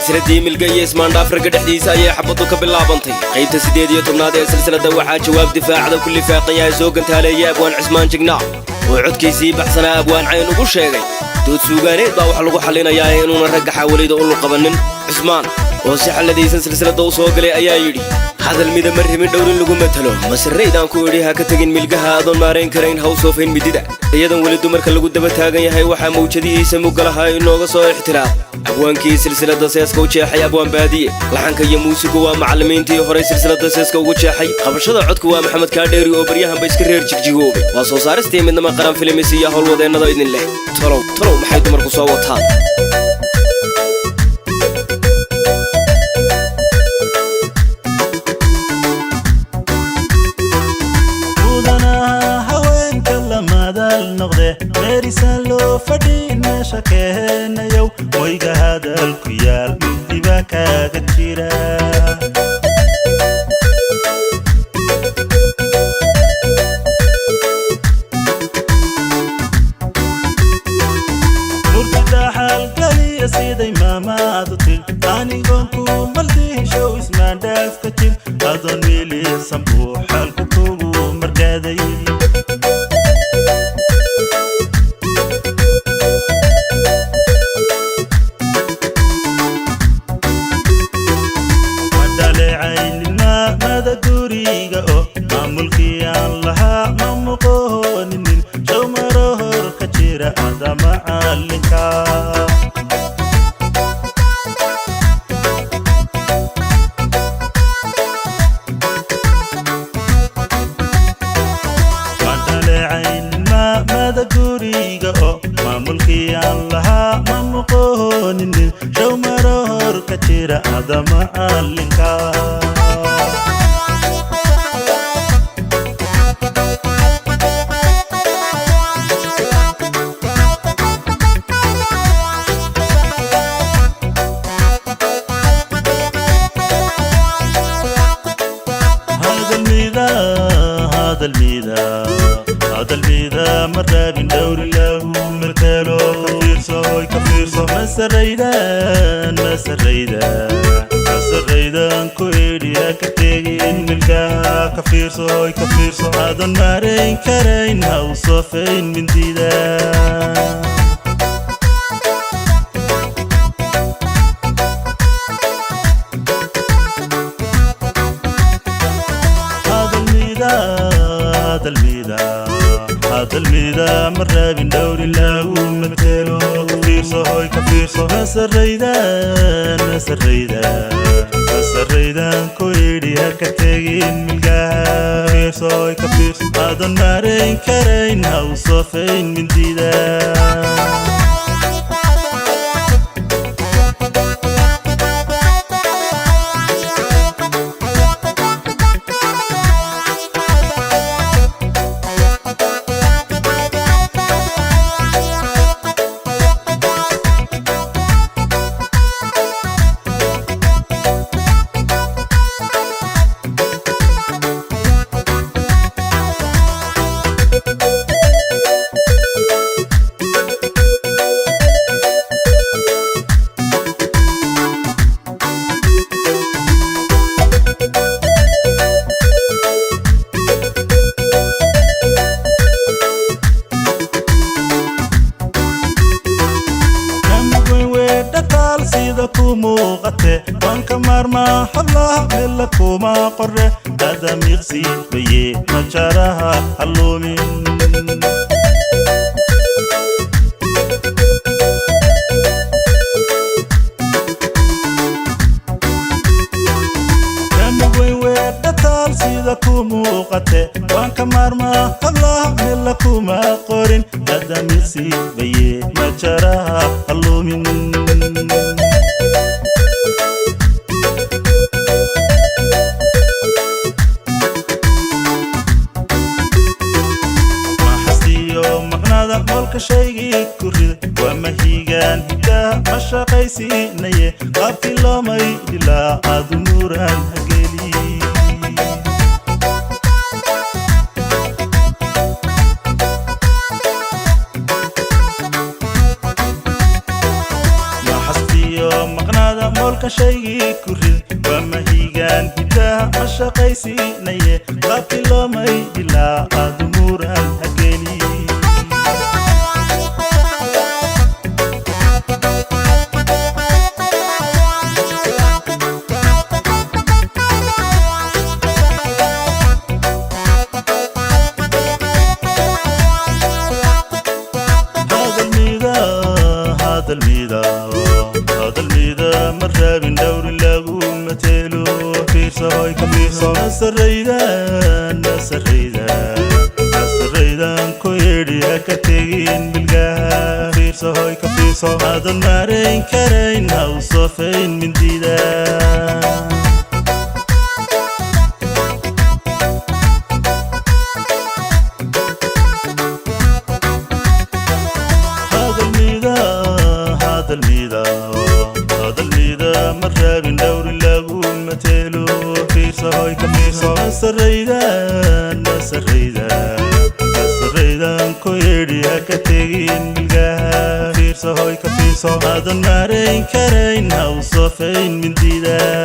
silsiladii milgay ismaan dhaafrka dhexdiisa ayay xabadu ka bilaabantay qaybta 18aad ee silsilada waxaa jawaab difaacada kulli faaqaya soo gantaaleeyay abwaan cismaan jignaa oo codkiisii baxsanaa abwaan cayn ugu sheegay dood suugaaneed baa wax lagu xalinayaa inuuna ragga xawalida u qabanin cismaan oo si xaladiisan silsilada u soo galay ayaa yidhi hadal mida marrimin dhowrin lagu matalo masraydaan ku idhi ha ka tagin milgaha adoon maarayn karayn haw soofayn midida iyadan weli dumarka lagu daba taagan yahay waxaa mawjadihiisa mugalahaa inooga soo ixtiraam abwaankii silsilada seeska u jeexay abwaan baadiye laxanka iyo muusigu waa macallimiintii horey silsilada seeska ugu jeexay qabashada codku waa maxamed kaadheeri oo baryahanba iska reer jigjigoobay waa soo saaristii midnama qaran filimis iyo howlwadeennada idin leh talow maxay dumarku soo wataan meerisan loo fadhiin meesha keenayow wayga hadalku yaal midiba kaaga jira murtida xaalgaliya siday maamaadu til anigoon ku maldihishow ismaan dhaafka jir adoon milisan buu xaalku kugu markaaday هذا الميدا مرة من دور الله مرتلو كفيرسو ما سريدان كويديا كتيجين ملقاها كفيرسو هذا مارين كرين هاوصفين من ديدا هذا الميدا مرة من دور الله ومثله كفيرسو ما سريدان كويديا كتيجين ملقاها كفيرسو هذا مارين كرين هاوصفين من ديدا وانك مرمى حبلها ملكوما قرة هذا ميغسي بيه مجارها حلومين كموين ويدتال سيدا كومو قتة وانك مرمى حبلها ملكوما قرين هذا ميغسي بيه مجارها حلومين شيء كرد وما هيجان هدا مشاقيسي نيه قابتي لو ما يدلا عاد نوران هجلي ما حستي يوم مقنادا maloolka shaygii ku rid waa mahigaan hidaha ma shaqaysiinaye qaabkii loomay ilaa aad umuuran hageli هذا الميدا مرة من دور اللغو متيلو فيرسا هاي كفيرسا نسريدان كويري هكتين بالقاها فيرسا هاي كفيرسا هذا المارين كارين هاوصافين من ديدا هذا الميدا مرة من دور اللغو متيلو فيرسا هاي كفيرسا نسريدان كويري هكتين بالقاها فيرسا هاي كفيرسا هذا المارين كارين هاوصافين من ديدا